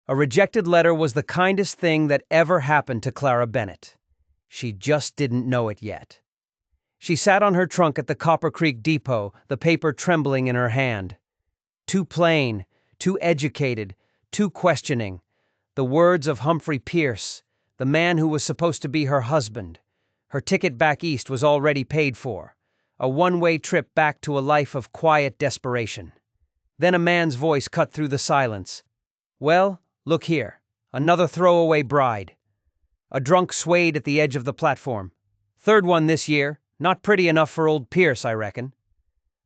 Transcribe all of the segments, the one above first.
A rejected letter was the kindest thing that ever happened to Clara Bennett. She just didn't know it yet. She sat on her trunk at the Copper Creek Depot, the paper trembling in her hand. Too plain, too educated, too questioning. The words of Humphrey Pierce, the man who was supposed to be her husband. Her ticket back east was already paid for. A one-way trip back to a life of quiet desperation. Then a man's voice cut through the silence. "Well, look here. Another throwaway bride." A drunk swayed at the edge of the platform. "Third one this year. Not pretty enough for old Pierce, I reckon."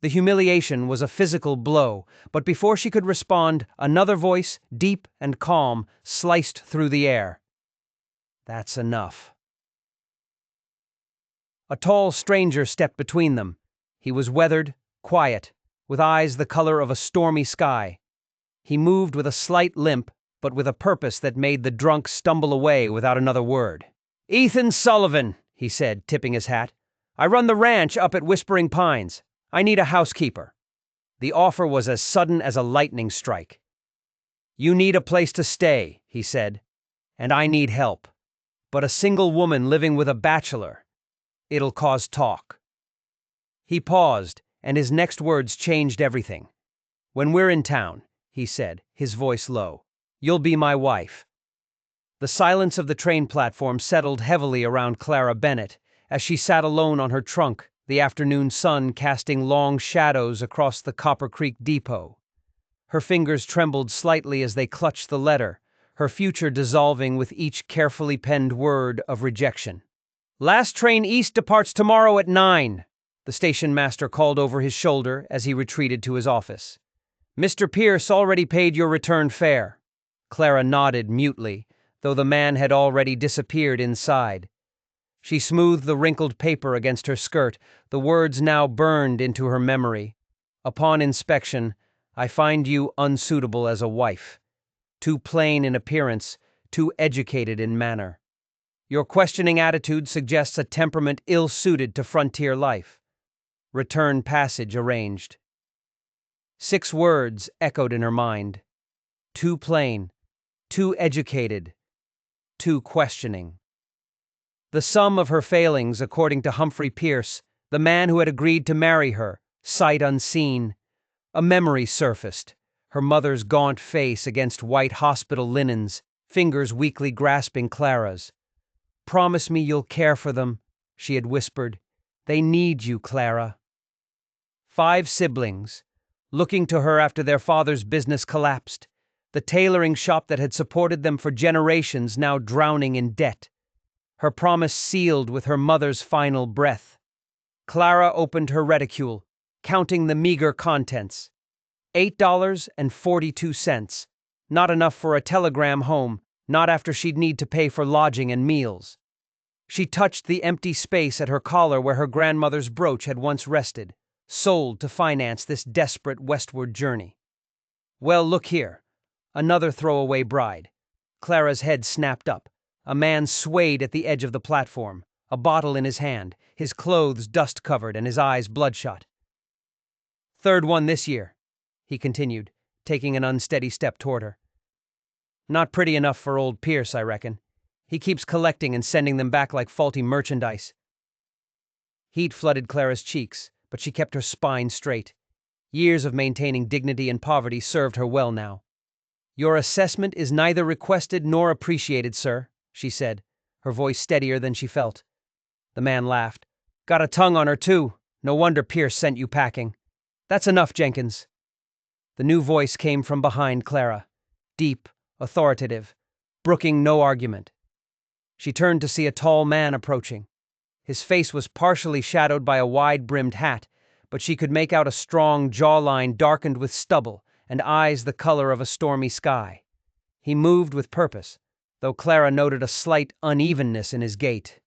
The humiliation was a physical blow, but before she could respond, another voice, deep and calm, sliced through the air. "That's enough." A tall stranger stepped between them. He was weathered, quiet, with eyes the color of a stormy sky. He moved with a slight limp, but with a purpose that made the drunk stumble away without another word. "Ethan Sullivan," he said, tipping his hat. "I run the ranch up at Whispering Pines. I need a housekeeper." The offer was as sudden as a lightning strike. "You need a place to stay," he said, "and I need help. But a single woman living with a bachelor, it'll cause talk." He paused, and his next words changed everything. "When we're in town," he said, his voice low, "you'll be my wife." The silence of the train platform settled heavily around Clara Bennett as she sat alone on her trunk, the afternoon sun casting long shadows across the Copper Creek Depot. Her fingers trembled slightly as they clutched the letter, her future dissolving with each carefully penned word of rejection. "Last train east departs tomorrow at 9, the station master called over his shoulder as he retreated to his office. "Mr. Pierce already paid your return fare." Clara nodded mutely, though the man had already disappeared inside. She smoothed the wrinkled paper against her skirt, the words now burned into her memory. "Upon inspection, I find you unsuitable as a wife. Too plain in appearance, too educated in manner. Your questioning attitude suggests a temperament ill-suited to frontier life. Return passage arranged." 6 words echoed in her mind. Too plain, too educated, too questioning. The sum of her failings, according to Humphrey Pierce, the man who had agreed to marry her, sight unseen. A memory surfaced, her mother's gaunt face against white hospital linens, fingers weakly grasping Clara's. "Promise me you'll care for them," she had whispered. "They need you, Clara." 5 siblings, looking to her after their father's business collapsed, the tailoring shop that had supported them for generations now drowning in debt. Her promise sealed with her mother's final breath. Clara opened her reticule, counting the meager contents. $8.42. Not enough for a telegram home, not after she'd need to pay for lodging and meals. She touched the empty space at her collar where her grandmother's brooch had once rested, sold to finance this desperate westward journey. "Well, look here. Another throwaway bride." Clara's head snapped up. A man swayed at the edge of the platform, a bottle in his hand, his clothes dust-covered and his eyes bloodshot. "Third one this year," he continued, taking an unsteady step toward her. "Not pretty enough for old Pierce, I reckon. He keeps collecting and sending them back like faulty merchandise." Heat flooded Clara's cheeks, but she kept her spine straight. Years of maintaining dignity in poverty served her well now. "Your assessment is neither requested nor appreciated, sir," she said, her voice steadier than she felt. The man laughed. "Got a tongue on her, too. No wonder Pierce sent you packing. That's enough, Jenkins." The new voice came from behind Clara, deep, authoritative, brooking no argument. She turned to see a tall man approaching. His face was partially shadowed by a wide-brimmed hat, but she could make out a strong jawline darkened with stubble and eyes the color of a stormy sky. He moved with purpose, though Clara noted a slight unevenness in his gait.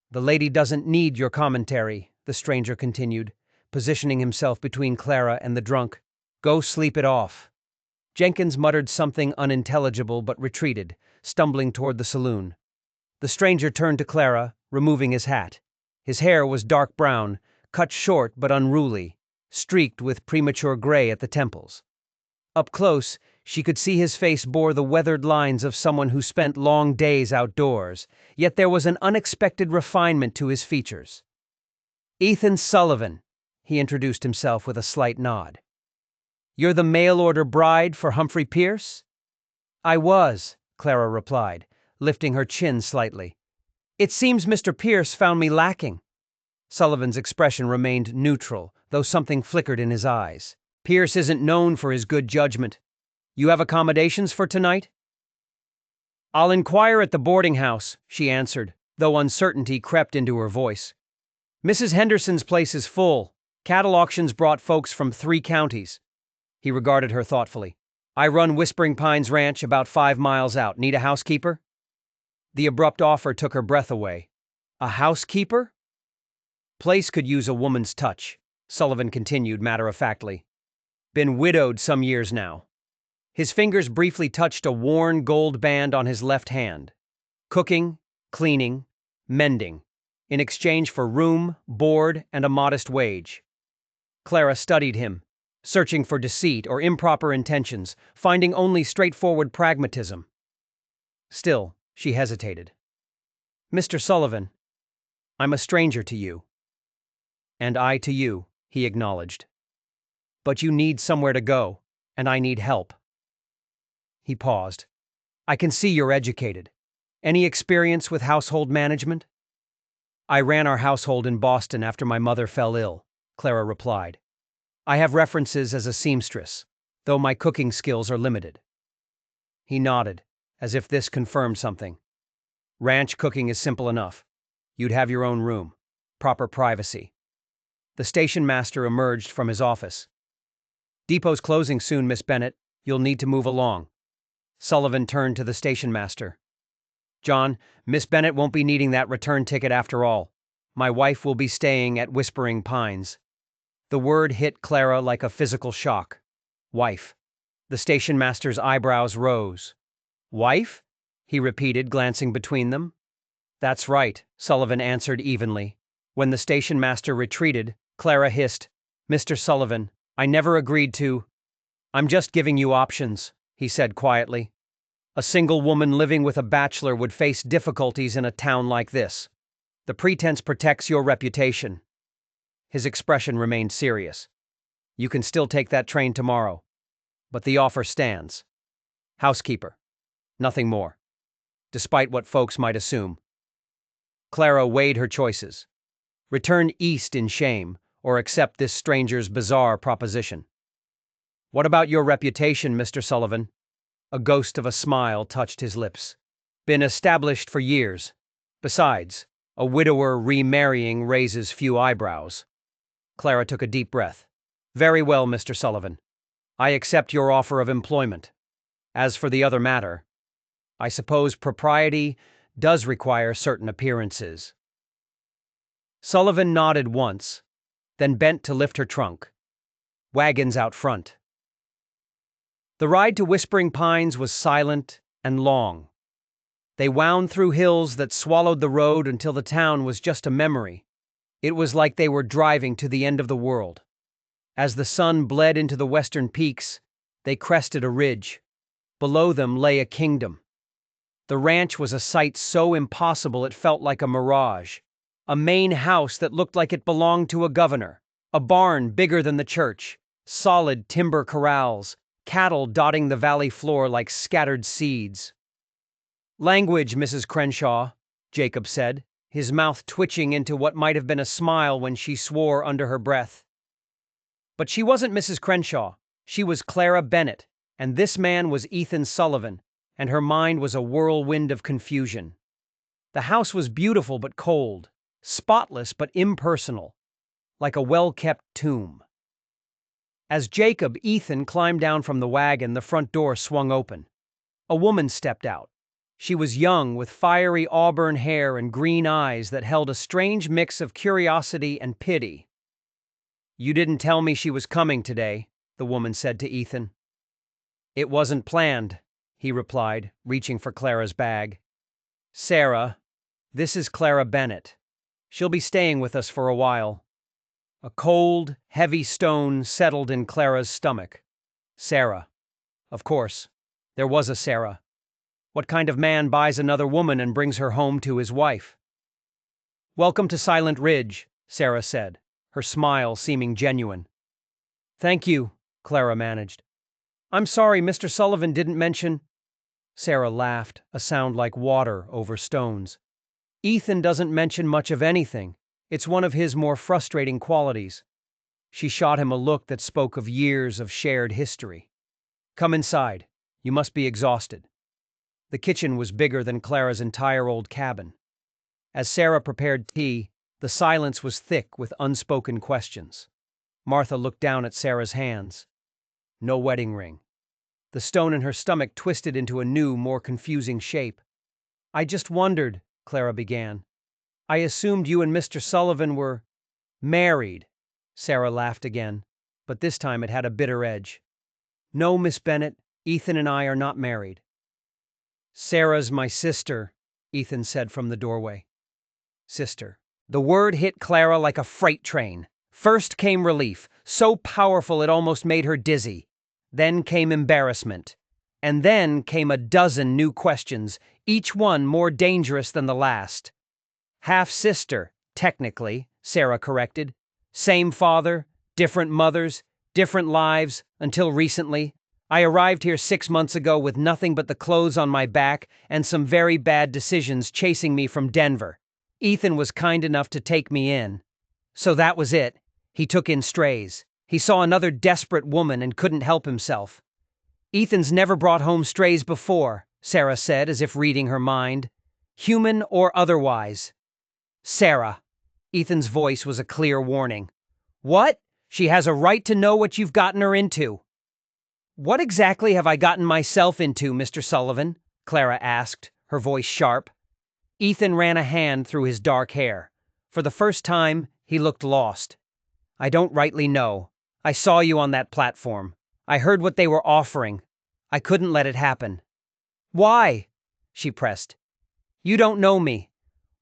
"The lady doesn't need your commentary," the stranger continued, positioning himself between Clara and the drunk. "Go sleep it off." Jenkins muttered something unintelligible but retreated, stumbling toward the saloon. The stranger turned to Clara, removing his hat. His hair was dark brown, cut short but unruly, streaked with premature gray at the temples. Up close, She could see his face bore the weathered lines of someone who spent long days outdoors, yet there was an unexpected refinement to his features. "Ethan Sullivan," he introduced himself with a slight nod. "You're the mail-order bride for Humphrey Pierce?" "I was," Clara replied, lifting her chin slightly. "It seems Mr. Pierce found me lacking." Sullivan's expression remained neutral, though something flickered in his eyes. "Pierce isn't known for his good judgment. You have accommodations for tonight?" "I'll inquire at the boarding house," she answered, though uncertainty crept into her voice. "Mrs. Henderson's place is full. Cattle auctions brought folks from 3 counties. He regarded her thoughtfully. "I run Whispering Pines Ranch about 5 miles out. Need a housekeeper?" The abrupt offer took her breath away. "A housekeeper?" "Place could use a woman's touch," Sullivan continued matter-of-factly. "Been widowed some years now." His fingers briefly touched a worn gold band on his left hand. "Cooking, cleaning, mending, in exchange for room, board, and a modest wage." Clara studied him, searching for deceit or improper intentions, finding only straightforward pragmatism. Still, she hesitated. "Mr. Sullivan, I'm a stranger to you." "And I to you," he acknowledged. "But you need somewhere to go, and I need help." He paused. "I can see you're educated. Any experience with household management?" "I ran our household in Boston after my mother fell ill," Clara replied. "I have references as a seamstress, though my cooking skills are limited." He nodded, as if this confirmed something. "Ranch cooking is simple enough. You'd have your own room, proper privacy." The station master emerged from his office. "Depot's closing soon, Miss Bennett. You'll need to move along." Sullivan turned to the station master. "John, Miss Bennett won't be needing that return ticket after all. My wife will be staying at Whispering Pines." The word hit Clara like a physical shock. "Wife." The station master's eyebrows rose. "Wife?" he repeated, glancing between them. "That's right," Sullivan answered evenly. When the station master retreated, Clara hissed, "Mr. Sullivan, I never agreed to—" "I'm just giving you options," he said quietly. "A single woman living with a bachelor would face difficulties in a town like this. The pretense protects your reputation." His expression remained serious. "You can still take that train tomorrow. But the offer stands. Housekeeper. Nothing more. Despite what folks might assume." Clara weighed her choices. Return east in shame, or accept this stranger's bizarre proposition. "What about your reputation, Mr. Sullivan?" A ghost of a smile touched his lips. "Been established for years. Besides, a widower remarrying raises few eyebrows." Clara took a deep breath. "Very well, Mr. Sullivan. I accept your offer of employment. As for the other matter, I suppose propriety does require certain appearances." Sullivan nodded once, then bent to lift her trunk. "Wagons out front." The ride to Whispering Pines was silent and long. They wound through hills that swallowed the road until the town was just a memory. It was like they were driving to the end of the world. As the sun bled into the western peaks, they crested a ridge. Below them lay a kingdom. The ranch was a sight so impossible it felt like a mirage. A main house that looked like it belonged to a governor. A barn bigger than the church. Solid timber corrals. Cattle dotting the valley floor like scattered seeds. "Language, Mrs. Crenshaw," Jacob said, his mouth twitching into what might have been a smile when she swore under her breath. But she wasn't Mrs. Crenshaw. She was Clara Bennett, and this man was Ethan Sullivan, and her mind was a whirlwind of confusion. The house was beautiful but cold, spotless but impersonal, like a well-kept tomb. As Ethan climbed down from the wagon, the front door swung open. A woman stepped out. She was young, with fiery auburn hair and green eyes that held a strange mix of curiosity and pity. "You didn't tell me she was coming today," the woman said to Ethan. "It wasn't planned," he replied, reaching for Clara's bag. "Sarah, this is Clara Bennett. She'll be staying with us for a while." A cold, heavy stone settled in Clara's stomach. Sarah. Of course, there was a Sarah. What kind of man buys another woman and brings her home to his wife? "Welcome to Silent Ridge," Sarah said, her smile seeming genuine. "Thank you," Clara managed. "I'm sorry Mr. Sullivan didn't mention—" Sarah laughed, a sound like water over stones. "Ethan doesn't mention much of anything. It's one of his more frustrating qualities." She shot him a look that spoke of years of shared history. "Come inside. You must be exhausted." The kitchen was bigger than Clara's entire old cabin. As Sarah prepared tea, the silence was thick with unspoken questions. Martha looked down at Sarah's hands. No wedding ring. The stone in her stomach twisted into a new, more confusing shape. "I just wondered," Clara began. "I assumed you and Mr. Sullivan were married." Sarah laughed again, but this time it had a bitter edge. "No, Miss Bennet, Ethan and I are not married." "Sarah's my sister," Ethan said from the doorway. Sister. The word hit Clara like a freight train. First came relief, so powerful it almost made her dizzy. Then came embarrassment. And then came a dozen new questions, each one more dangerous than the last. "Half-sister, technically," Sarah corrected. "Same father, different mothers, different lives, until recently. I arrived here 6 months ago with nothing but the clothes on my back and some very bad decisions chasing me from Denver. Ethan was kind enough to take me in. So that was it. He took in strays. He saw another desperate woman and couldn't help himself. Ethan's never brought home strays before," Sarah said, as if reading her mind. "Human or otherwise." "Sarah." Ethan's voice was a clear warning. "What? She has a right to know what you've gotten her into." "What exactly have I gotten myself into, Mr. Sullivan?" Clara asked, her voice sharp. Ethan ran a hand through his dark hair. For the first time, he looked lost. "I don't rightly know. I saw you on that platform. I heard what they were offering. I couldn't let it happen." "Why?" she pressed. "You don't know me.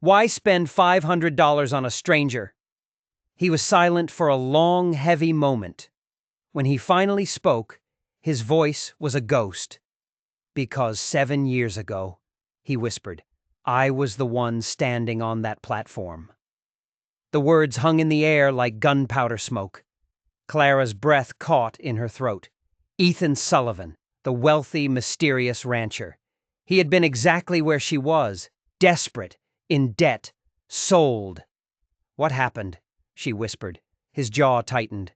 Why spend $500 on a stranger?" He was silent for a long, heavy moment. When he finally spoke, his voice was a ghost. "Because 7 years ago," he whispered, "I was the one standing on that platform." The words hung in the air like gunpowder smoke. Clara's breath caught in her throat. Ethan Sullivan, the wealthy, mysterious rancher. He had been exactly where she was, desperate, in debt, sold. "What happened?" she whispered. His jaw tightened.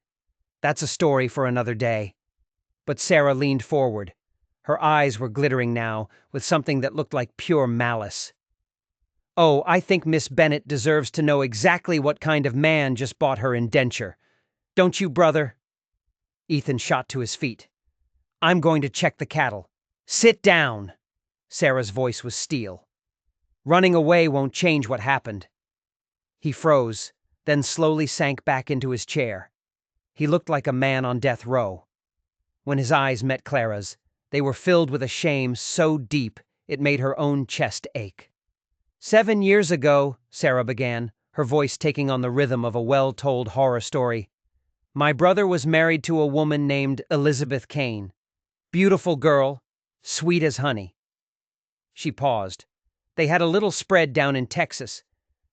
"That's a story for another day." But Sarah leaned forward. Her eyes were glittering now with something that looked like pure malice. "Oh, I think Miss Bennet deserves to know exactly what kind of man just bought her indenture. Don't you, brother?" Ethan shot to his feet. "I'm going to check the cattle." "Sit down!" Sarah's voice was steel. "Running away won't change what happened." He froze, then slowly sank back into his chair. He looked like a man on death row. When his eyes met Clara's, they were filled with a shame so deep it made her own chest ache. 7 years ago," Sarah began, her voice taking on the rhythm of a well-told horror story, "my brother was married to a woman named Elizabeth Kane. Beautiful girl, sweet as honey." She paused. "They had a little spread down in Texas.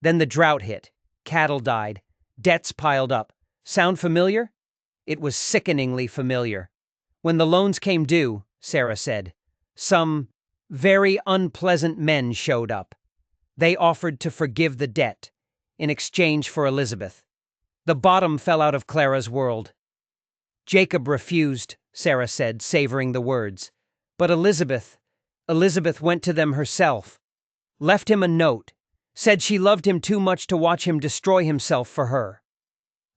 Then the drought hit. Cattle died. Debts piled up. Sound familiar?" It was sickeningly familiar. "When the loans came due," Sarah said, "some very unpleasant men showed up. They offered to forgive the debt in exchange for Elizabeth." The bottom fell out of Clara's world. "Jacob refused," Sarah said, savoring the words. "But Elizabeth went to them herself. Left him a note. Said she loved him too much to watch him destroy himself for her.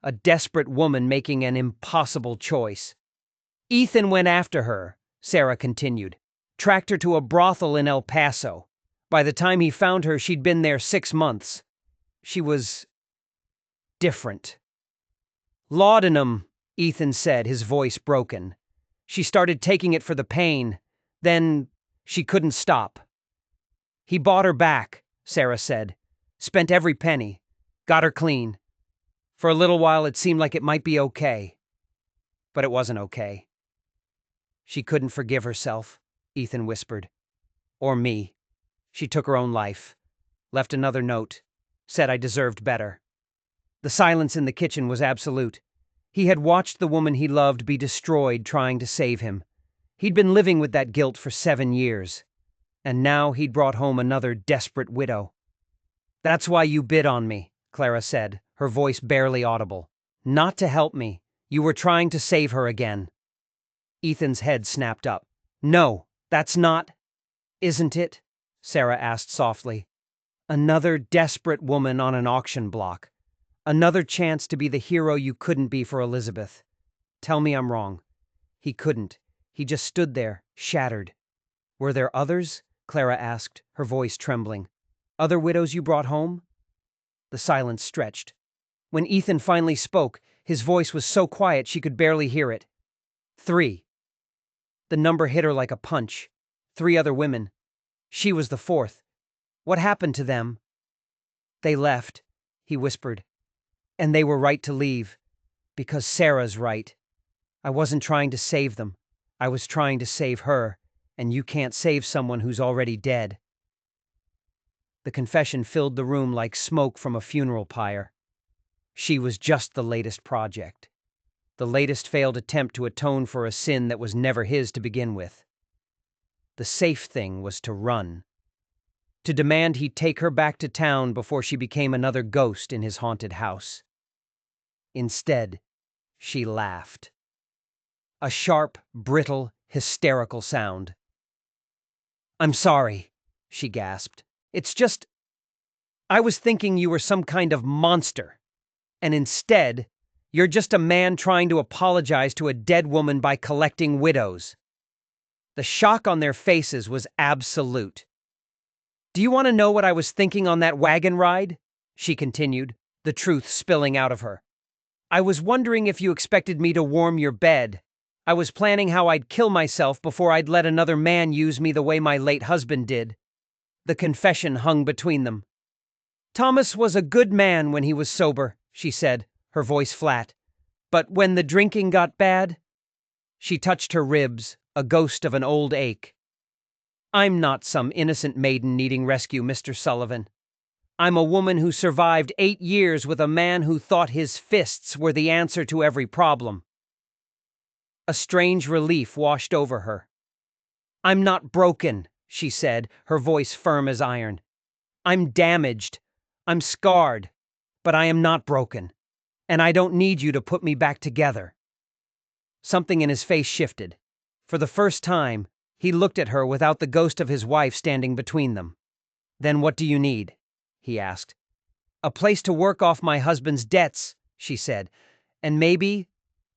A desperate woman making an impossible choice. Ethan went after her," Sarah continued. "Tracked her to a brothel in El Paso. By the time he found her, she'd been there 6 months. She was different." "Laudanum," Ethan said, his voice broken. "She started taking it for the pain. Then she couldn't stop." "He bought her back," Sarah said. "Spent every penny. Got her clean. For a little while it seemed like it might be okay. But it wasn't okay." She couldn't forgive herself, Ethan whispered. Or me. She took her own life. Left another note. Said I deserved better. The silence in the kitchen was absolute. He had watched the woman he loved be destroyed trying to save him. He'd been living with that guilt for 7 years. And now he'd brought home another desperate widow. That's why you bid on me, Clara said, her voice barely audible. Not to help me. You were trying to save her again. Ethan's head snapped up. No, that's not. Isn't it? Sarah asked softly. Another desperate woman on an auction block. Another chance to be the hero you couldn't be for Elizabeth. Tell me I'm wrong. He couldn't. He just stood there, shattered. Were there others? Clara asked, her voice trembling. Other widows you brought home? The silence stretched. When Ethan finally spoke, his voice was so quiet she could barely hear it. 3. The number hit her like a punch. 3 other women. She was the 4th. What happened to them? They left, he whispered. And they were right to leave. Because Sarah's right. I wasn't trying to save them. I was trying to save her, and you can't save someone who's already dead. The confession filled the room like smoke from a funeral pyre. She was just the latest project. The latest failed attempt to atone for a sin that was never his to begin with. The safe thing was to run. To demand he take her back to town before she became another ghost in his haunted house. Instead, she laughed. A sharp, brittle, hysterical sound. I'm sorry, she gasped. It's just, I was thinking you were some kind of monster. And instead, you're just a man trying to apologize to a dead woman by collecting widows. The shock on their faces was absolute. Do you want to know what I was thinking on that wagon ride? She continued, the truth spilling out of her. I was wondering if you expected me to warm your bed. I was planning how I'd kill myself before I'd let another man use me the way my late husband did. The confession hung between them. Thomas was a good man when he was sober, she said, her voice flat. But when the drinking got bad, she touched her ribs, a ghost of an old ache. I'm not some innocent maiden needing rescue, Mr. Sullivan. I'm a woman who survived 8 years with a man who thought his fists were the answer to every problem. A strange relief washed over her. I'm not broken, she said, her voice firm as iron. I'm damaged. I'm scarred. But I am not broken. And I don't need you to put me back together. Something in his face shifted. For the first time, he looked at her without the ghost of his wife standing between them. Then what do you need? He asked. A place to work off my husband's debts, she said, and maybe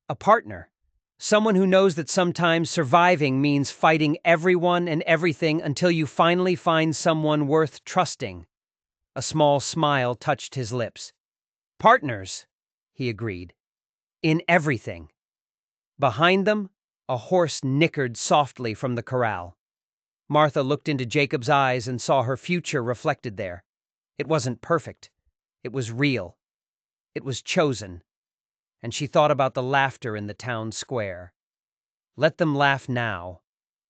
a partner. Someone who knows that sometimes surviving means fighting everyone and everything until you finally find someone worth trusting. A small smile touched his lips. Partners, he agreed. In everything. Behind them, a horse nickered softly from the corral. Martha looked into Jacob's eyes and saw her future reflected there. It wasn't perfect. It was real. It was chosen. And she thought about the laughter in the town square. Let them laugh now.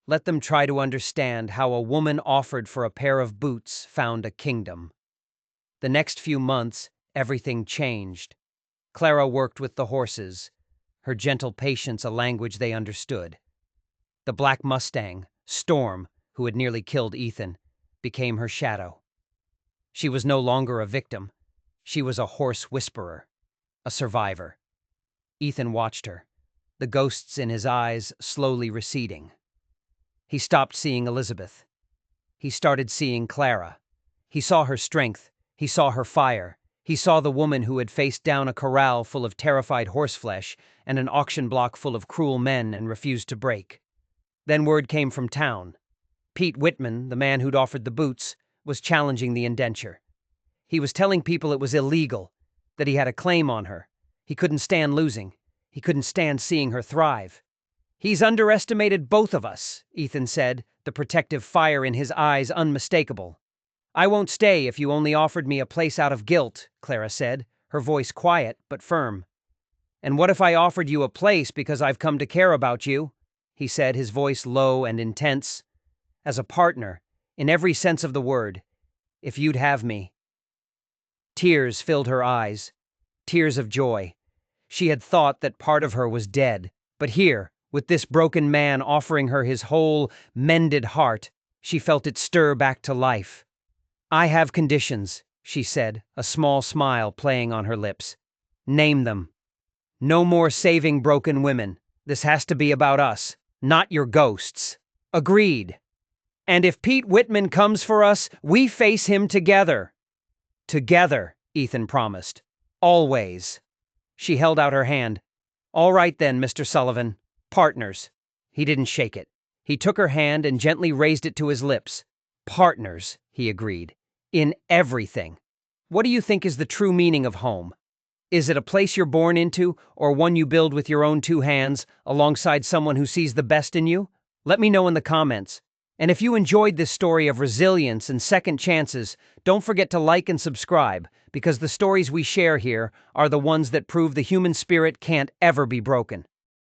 Let them try to understand how a woman offered for a pair of boots found a kingdom. The next few months, everything changed. Clara worked with the horses, her gentle patience a language they understood. The black Mustang, Storm, who had nearly killed Ethan, became her shadow. She was no longer a victim. She was a horse whisperer, a survivor. Ethan watched her, the ghosts in his eyes slowly receding. He stopped seeing Elizabeth. He started seeing Clara. He saw her strength. He saw her fire. He saw the woman who had faced down a corral full of terrified horseflesh and an auction block full of cruel men and refused to break. Then word came from town. Pete Whitman, the man who'd offered the boots, was challenging the indenture. He was telling people it was illegal, that he had a claim on her. He couldn't stand losing. He couldn't stand seeing her thrive. He's underestimated both of us, Ethan said, the protective fire in his eyes unmistakable. I won't stay if you only offered me a place out of guilt, Clara said, her voice quiet but firm. And what if I offered you a place because I've come to care about you? he said, his voice low and intense. As a partner, in every sense of the word, if you'd have me. Tears filled her eyes, tears of joy. She had thought that part of her was dead, but here, with this broken man offering her his whole, mended heart, she felt it stir back to life. "I have conditions," she said, a small smile playing on her lips. "Name them. No more saving broken women. This has to be about us, not your ghosts." "Agreed. And if Pete Whitman comes for us, we face him together." "Together," Ethan promised. "Always." She held out her hand. "All right then, Mr. Sullivan. Partners." He didn't shake it. He took her hand and gently raised it to his lips. "Partners," he agreed. "In everything. What do you think is the true meaning of home? Is it a place you're born into, or one you build with your own two hands, alongside someone who sees the best in you? Let me know in the comments. And if you enjoyed this story of resilience and second chances, don't forget to like and subscribe, because the stories we share here are the ones that prove the human spirit can't ever be broken.